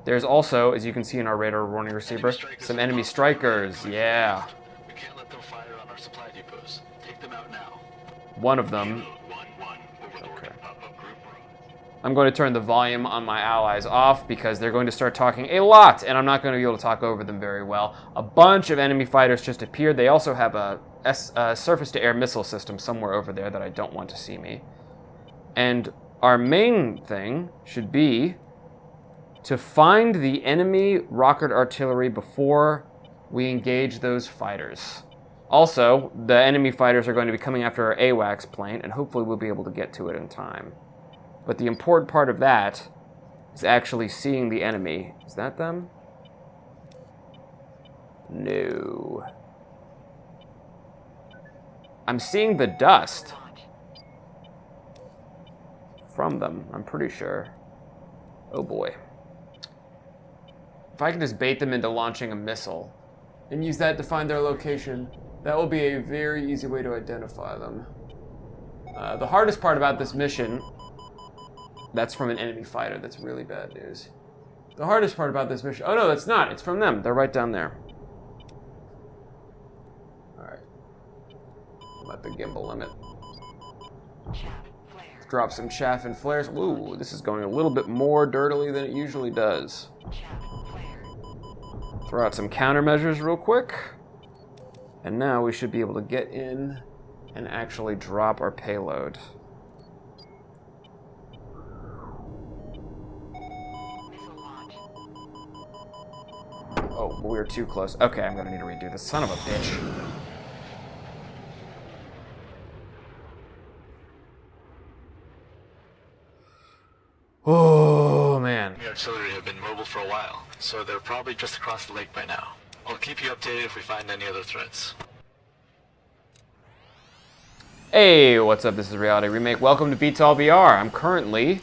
There's also, as you can see in our radar warning receiver, some enemy strikers. Yeah. We can't let them fire on our supply depots. Take them out now. One of them. Okay. I'm going to turn the volume on my allies off because they're going to start talking a lot, and I'm not going to be able to talk over them very well. A bunch of enemy fighters just appeared. They also have a surface-to-air missile system somewhere over there that I don't want to see me. And our main thing should be to find the enemy rocket artillery before we engage those fighters. Also, the enemy fighters are going to be coming after our AWACS plane, and hopefully we'll be able to get to it in time. But the important part of that is actually seeing the enemy. Is that them? No. I'm seeing the dust from them, I'm pretty sure. Oh boy. If I can just bait them into launching a missile and use that to find their location, that will be a very easy way to identify them. The hardest part about this mission, that's from an enemy fighter, that's really bad news. The hardest part about this mission, oh no, that's not, it's from them, they're right down there. Alright. I'm at the gimbal limit. Drop some chaff and flares. Ooh, this is going a little bit more dirtily than it usually does. Throw out some countermeasures real quick. And now we should be able to get in and actually drop our payload. Oh, we were too close. Okay, I'm gonna need to redo this. Son of a bitch. Oh, man. The artillery have been mobile for a while, so they're probably just across the lake by now. I'll keep you updated if we find any other threats. Hey, what's up? This is Reality Remake. Welcome to VTOL VR. I'm currently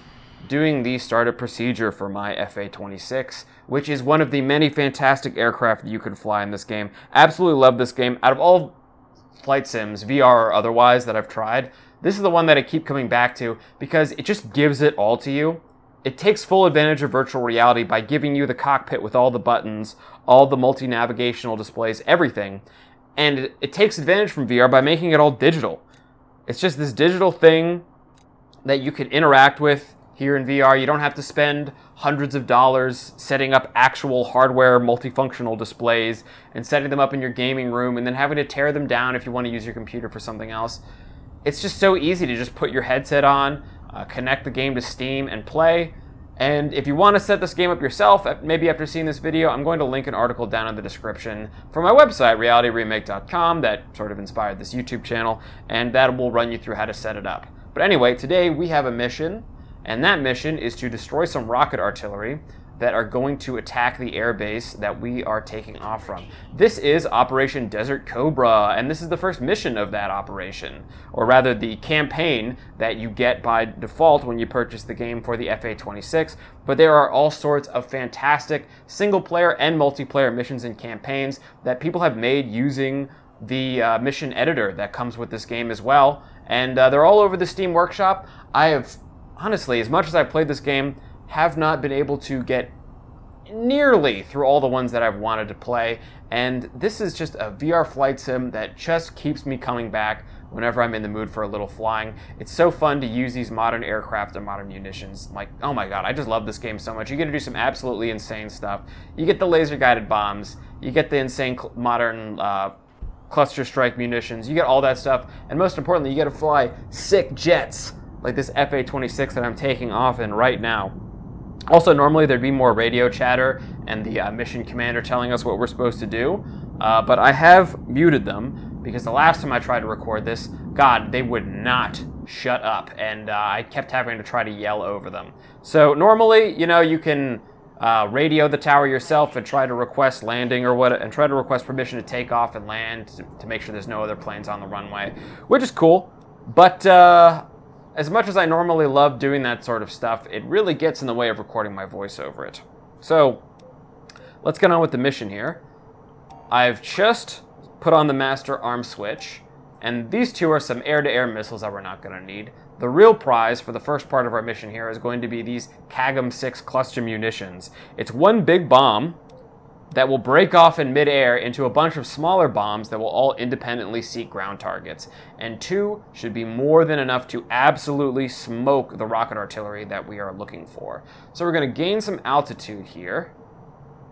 doing the startup procedure for my FA-26, which is one of the many fantastic aircraft you can fly in this game. Absolutely love this game. Out of all flight sims, VR or otherwise, that I've tried, this is the one that I keep coming back to because it just gives it all to you. It takes full advantage of virtual reality by giving you the cockpit with all the buttons, all the multi-navigational displays, everything. And it takes advantage from VR by making it all digital. It's just this digital thing that you can interact with here in VR. You don't have to spend hundreds of dollars setting up actual hardware multifunctional displays and setting them up in your gaming room and then having to tear them down if you want to use your computer for something else. It's just so easy to just put your headset on, connect the game to Steam, and play. And if you want to set this game up yourself, maybe after seeing this video, I'm going to link an article down in the description from my website, realityremake.com, that sort of inspired this YouTube channel, and that will run you through how to set it up. But anyway, today we have a mission, and that mission is to destroy some rocket artillery that are going to attack the airbase that we are taking off from. This is Operation Desert Cobra, and this is the first mission of that operation, or rather the campaign that you get by default when you purchase the game for the FA-26, but there are all sorts of fantastic single-player and multiplayer missions and campaigns that people have made using the mission editor that comes with this game as well, and they're all over the Steam Workshop. I have, honestly, as much as I've played this game, have not been able to get nearly through all the ones that I've wanted to play, and this is just a VR flight sim that just keeps me coming back whenever I'm in the mood for a little flying. It's so fun to use these modern aircraft and modern munitions. Like, oh my god, I just love this game so much. You get to do some absolutely insane stuff. You get the laser-guided bombs, you get the insane modern cluster strike munitions, you get all that stuff, and most importantly, you get to fly sick jets like this FA-26 that I'm taking off in right now. Also, normally there'd be more radio chatter and the mission commander telling us what we're supposed to do, but I have muted them because the last time I tried to record this, God, they would not shut up, and I kept having to try to yell over them. So normally, you know, you can radio the tower yourself and try to request landing or what, and try to request permission to take off and land to make sure there's no other planes on the runway, which is cool, but as much as I normally love doing that sort of stuff, it really gets in the way of recording my voice over it. So, let's get on with the mission here. I've just put on the master arm switch, and these two are some air-to-air missiles that we're not going to need. The real prize for the first part of our mission here is going to be these CAGM-6 cluster munitions. It's one big bomb that will break off in midair into a bunch of smaller bombs that will all independently seek ground targets. And 2 should be more than enough to absolutely smoke the rocket artillery that we are looking for. So we're going to gain some altitude here,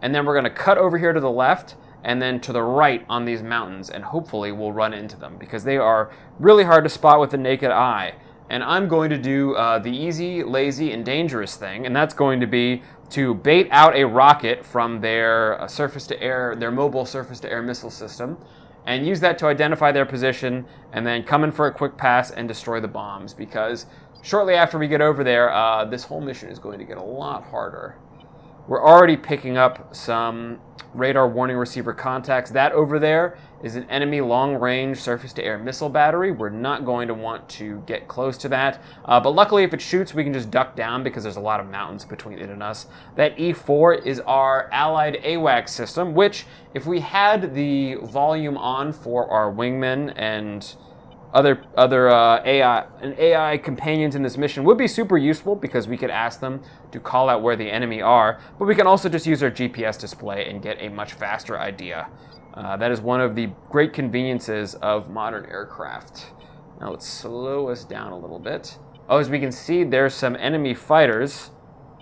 and then we're going to cut over here to the left, and then to the right on these mountains, and hopefully we'll run into them, because they are really hard to spot with the naked eye. And I'm going to do the easy, lazy, and dangerous thing, and that's going to be to bait out a rocket from their their mobile surface-to-air missile system, and use that to identify their position, and then come in for a quick pass and destroy the bombs, because shortly after we get over there, this whole mission is going to get a lot harder. We're already picking up some radar warning receiver contacts. That over there is an enemy long-range surface-to-air missile battery. We're not going to want to get close to that. But luckily, if it shoots, we can just duck down because there's a lot of mountains between it and us. That E4 is our allied AWACS system, which, if we had the volume on for our wingmen and other AI companions in this mission, would be super useful because we could ask them to call out where the enemy are, but we can also just use our GPS display and get a much faster idea. That is one of the great conveniences of modern aircraft. Now let's slow us down a little bit. Oh, as we can see, there's some enemy fighters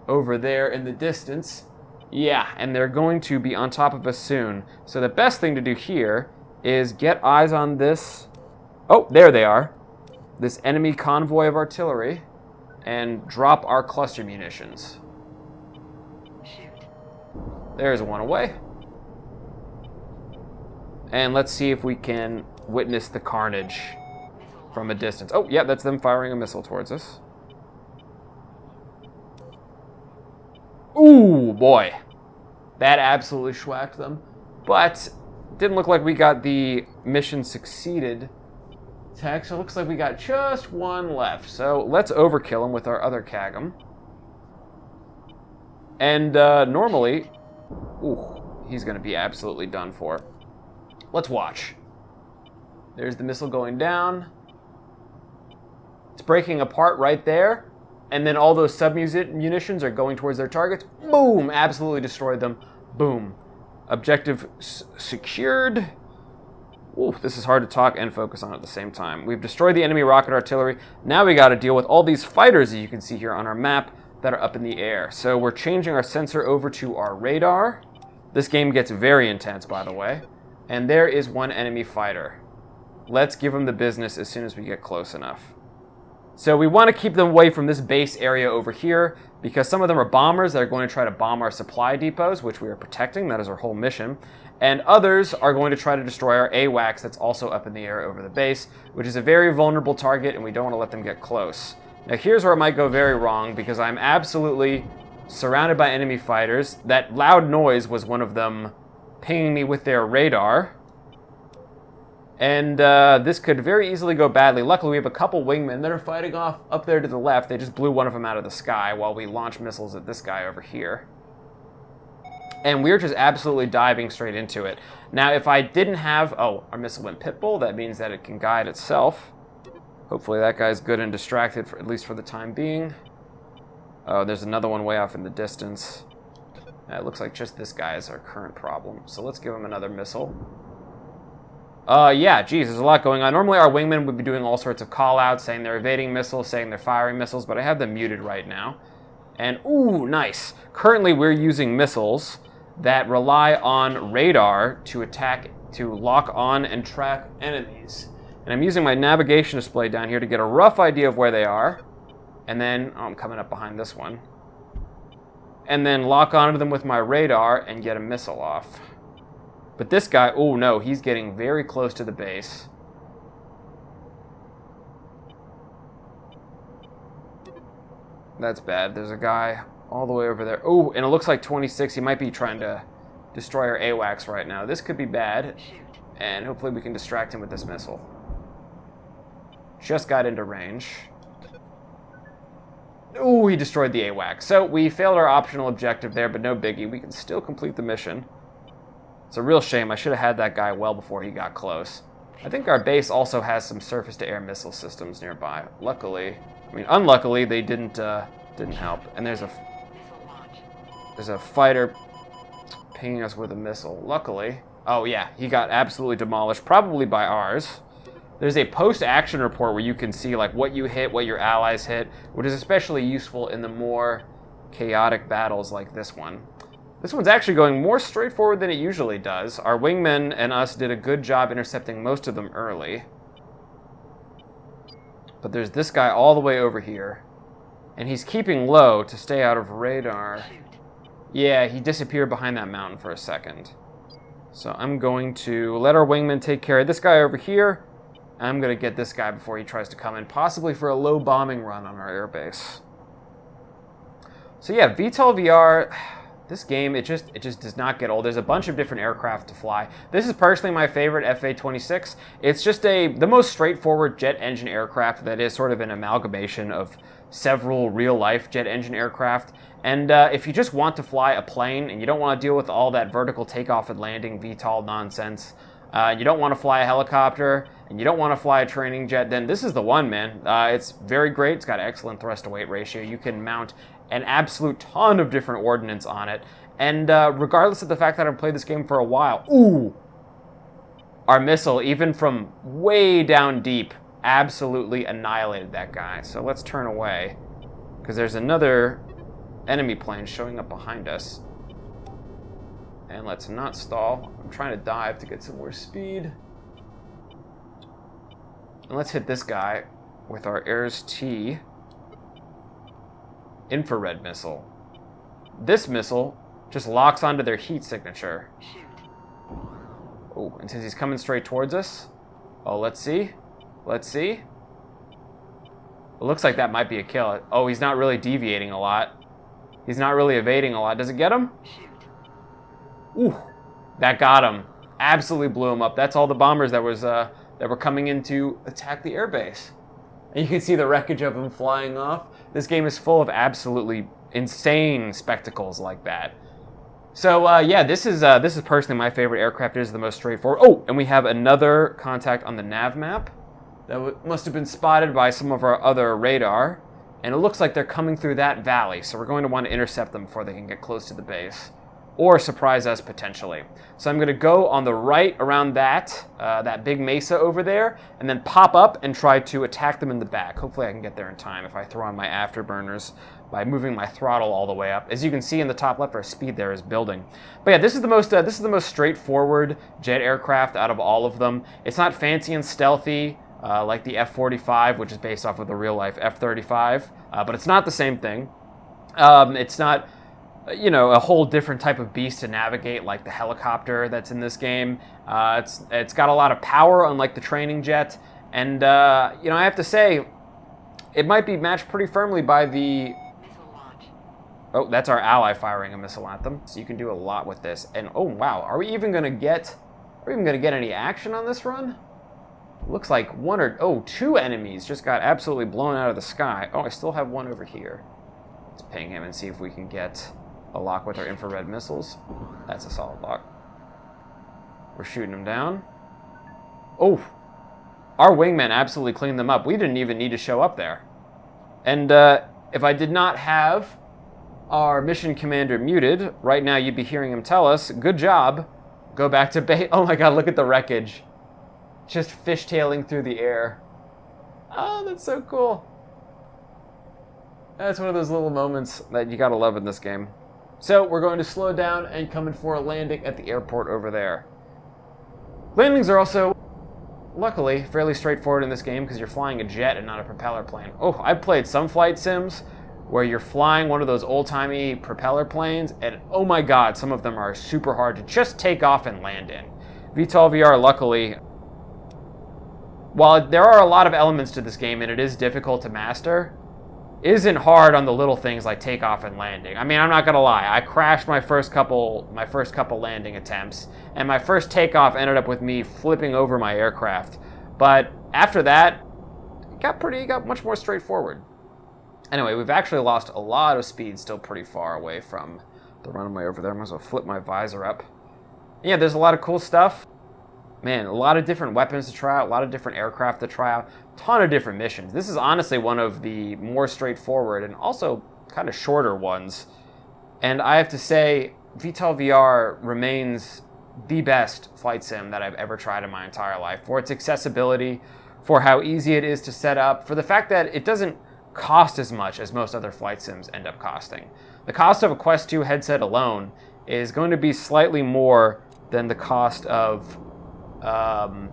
over there in the distance. Yeah, and they're going to be on top of us soon. So the best thing to do here is get eyes on this. Oh, there they are. This enemy convoy of artillery, and drop our cluster munitions. There's one away. And let's see if we can witness the carnage from a distance. Oh, yeah, that's them firing a missile towards us. Ooh, boy. That absolutely schwacked them. But didn't look like we got the mission succeeded text. It looks like we got just one left. So let's overkill him with our other CAGM. And normally, ooh, he's going to be absolutely done for. Let's watch. There's the missile going down. It's breaking apart right there. And then all those sub-munitions are going towards their targets. Boom! Absolutely destroyed them. Boom. Objective secured. Ooh, this is hard to talk and focus on at the same time. We've destroyed the enemy rocket artillery. Now we got to deal with all these fighters that you can see here on our map that are up in the air. So we're changing our sensor over to our radar. This game gets very intense, by the way. And there is one enemy fighter. Let's give them the business as soon as we get close enough. So we want to keep them away from this base area over here, because some of them are bombers that are going to try to bomb our supply depots, which we are protecting. That is our whole mission. And others are going to try to destroy our AWACS that's also up in the air over the base, which is a very vulnerable target, and we don't want to let them get close. Now here's where it might go very wrong, because I'm absolutely surrounded by enemy fighters. That loud noise was one of them pinging me with their radar. And this could very easily go badly. Luckily, we have a couple wingmen that are fighting off up there to the left. They just blew one of them out of the sky while we launch missiles at this guy over here. And we're just absolutely diving straight into it. Now, if I didn't have... Oh, our missile went pitbull. That means that it can guide itself. Hopefully that guy's good and distracted, at least for the time being. Oh, there's another one way off in the distance. It looks like just this guy is our current problem. So let's give him another missile. Yeah, geez, there's a lot going on. Normally our wingmen would be doing all sorts of call-outs, saying they're evading missiles, saying they're firing missiles, but I have them muted right now. And, ooh, nice. Currently we're using missiles that rely on radar to attack, to lock on and track enemies. And I'm using my navigation display down here to get a rough idea of where they are. And then, oh, I'm coming up behind this one. And then lock onto them with my radar and get a missile off. But this guy, oh no, he's getting very close to the base. That's bad. There's a guy all the way over there. Oh, and it looks like 26. He might be trying to destroy our AWACS right now. This could be bad. And hopefully we can distract him with this missile. Just got into range. Oh, he destroyed the AWACS. So we failed our optional objective there, but no biggie. We can still complete the mission. It's a real shame. I should have had that guy well before he got close. I think our base also has some surface-to-air missile systems nearby. Luckily, I mean, unluckily, they didn't help. And there's a fighter pinging us with a missile. Luckily, oh yeah, he got absolutely demolished, probably by ours. There's a post-action report where you can see like what you hit, what your allies hit, which is especially useful in the more chaotic battles like this one. This one's actually going more straightforward than it usually does. Our wingmen and us did a good job intercepting most of them early. But there's this guy all the way over here. And he's keeping low to stay out of radar. Yeah, he disappeared behind that mountain for a second. So I'm going to let our wingmen take care of this guy over here. I'm going to get this guy before he tries to come in, possibly for a low bombing run on our airbase. So yeah, VTOL VR... This game, it just does not get old. There's a bunch of different aircraft to fly. This is personally my favorite FA-26. It's just the most straightforward jet engine aircraft that is sort of an amalgamation of several real-life jet engine aircraft. And if you just want to fly a plane and you don't want to deal with all that vertical takeoff and landing VTOL nonsense, you don't want to fly a helicopter, and you don't want to fly a training jet, then this is the one, man. It's very great. It's got an excellent thrust-to-weight ratio. You can mount an absolute ton of different ordnance on it. And regardless of the fact that I've played this game for a while, ooh, our missile, even from way down deep, absolutely annihilated that guy. So let's turn away, because there's another enemy plane showing up behind us. And let's not stall. I'm trying to dive to get some more speed. And let's hit this guy with our AIRS-T infrared missile. This missile just locks onto their heat signature. Oh, and since he's coming straight towards us, oh, let's see. Let's see. It looks like that might be a kill. Oh, he's not really deviating a lot. He's not really evading a lot. Does it get him? Ooh, that got him. Absolutely blew him up. That's all the bombers that were coming in to attack the airbase. And you can see the wreckage of them flying off. This game is full of absolutely insane spectacles like that. So yeah, this is personally my favorite aircraft. It is the most straightforward. Oh, and we have another contact on the nav map that must have been spotted by some of our other radar. And it looks like they're coming through that valley. So we're going to want to intercept them before they can get close to the base, or surprise us potentially. So I'm going to go on the right around that big mesa over there, and then pop up and try to attack them in the back. Hopefully I can get there in time if I throw on my afterburners by moving my throttle all the way up. As you can see in the top left, our speed there is building. But yeah, this is the most straightforward jet aircraft out of all of them. It's not fancy and stealthy like the F-45, which is based off of the real-life F-35, but it's not the same thing. It's not, you know, a whole different type of beast to navigate like the helicopter that's in this game. It's got a lot of power, unlike the training jet, and you know, I have to say, it might be matched pretty firmly by the... Oh, that's our ally firing a missile at them. So you can do a lot with this. And oh wow, are we even gonna get any action on this run? Looks like two enemies just got absolutely blown out of the sky. Oh, I still have one over here. Let's ping him and see if we can get a lock with our infrared missiles. That's a solid lock. We're shooting him down. Oh, our wingmen absolutely cleaned them up. We didn't even need to show up there. And if I did not have our mission commander muted, right now you'd be hearing him tell us, good job, go back to base. Oh my god, look at the wreckage. Just fishtailing through the air. Oh, that's so cool. That's one of those little moments that you gotta love in this game. So we're going to slow down and come in for a landing at the airport over there. Landings are also, luckily, fairly straightforward in this game because you're flying a jet and not a propeller plane. Oh, I've played some flight sims where you're flying one of those old-timey propeller planes, and oh my god, some of them are super hard to just take off and land in. VTOL VR, luckily, while there are a lot of elements to this game and it is difficult to master, isn't hard on the little things like takeoff and landing. I mean, I'm not gonna lie, I crashed my first couple landing attempts, and my first takeoff ended up with me flipping over my aircraft. But after that, it got much more straightforward. Anyway, we've actually lost a lot of speed, still pretty far away from the runway over there. I might as well flip my visor up. Yeah, there's a lot of cool stuff. Man, a lot of different weapons to try out, a lot of different aircraft to try out, ton of different missions. This is honestly one of the more straightforward and also kind of shorter ones. And I have to say, VTOL VR remains the best flight sim that I've ever tried in my entire life, for its accessibility, for how easy it is to set up, for the fact that it doesn't cost as much as most other flight sims end up costing. The cost of a Quest 2 headset alone is going to be slightly more than the cost of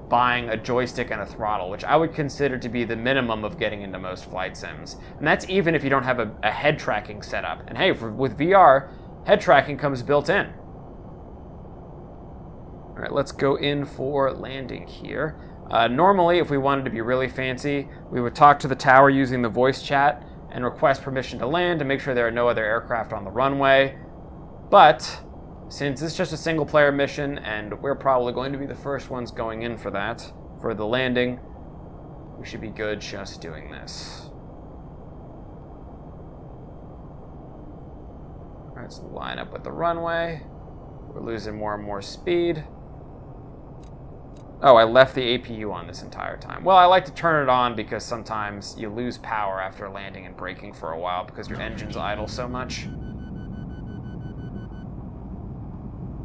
buying a joystick and a throttle, which I would consider to be the minimum of getting into most flight sims. And that's even if you don't have a head tracking setup. And hey, with VR, head tracking comes built in. All right, let's go in for landing here. Normally, if we wanted to be really fancy, we would talk to the tower using the voice chat and request permission to land to make sure there are no other aircraft on the runway. But since it's just a single player mission and we're probably going to be the first ones going in for that, for the landing, we should be good just doing this. All right, let's line up with the runway. We're losing more and more speed. Oh, I left the APU on this entire time. Well, I like to turn it on because sometimes you lose power after landing and braking for a while because your engine's idle so much.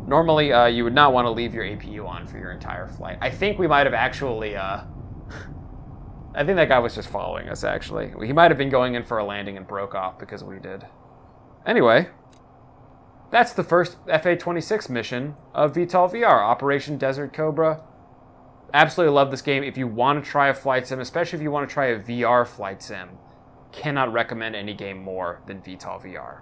Normally, you would not want to leave your APU on for your entire flight. I think we might have actually, I think that guy was just following us, actually. He might have been going in for a landing and broke off because we did. Anyway, that's the first FA-26 mission of VTOL VR, Operation Desert Cobra. Absolutely love this game. If you want to try a flight sim, especially if you want to try a VR flight sim, cannot recommend any game more than VTOL VR.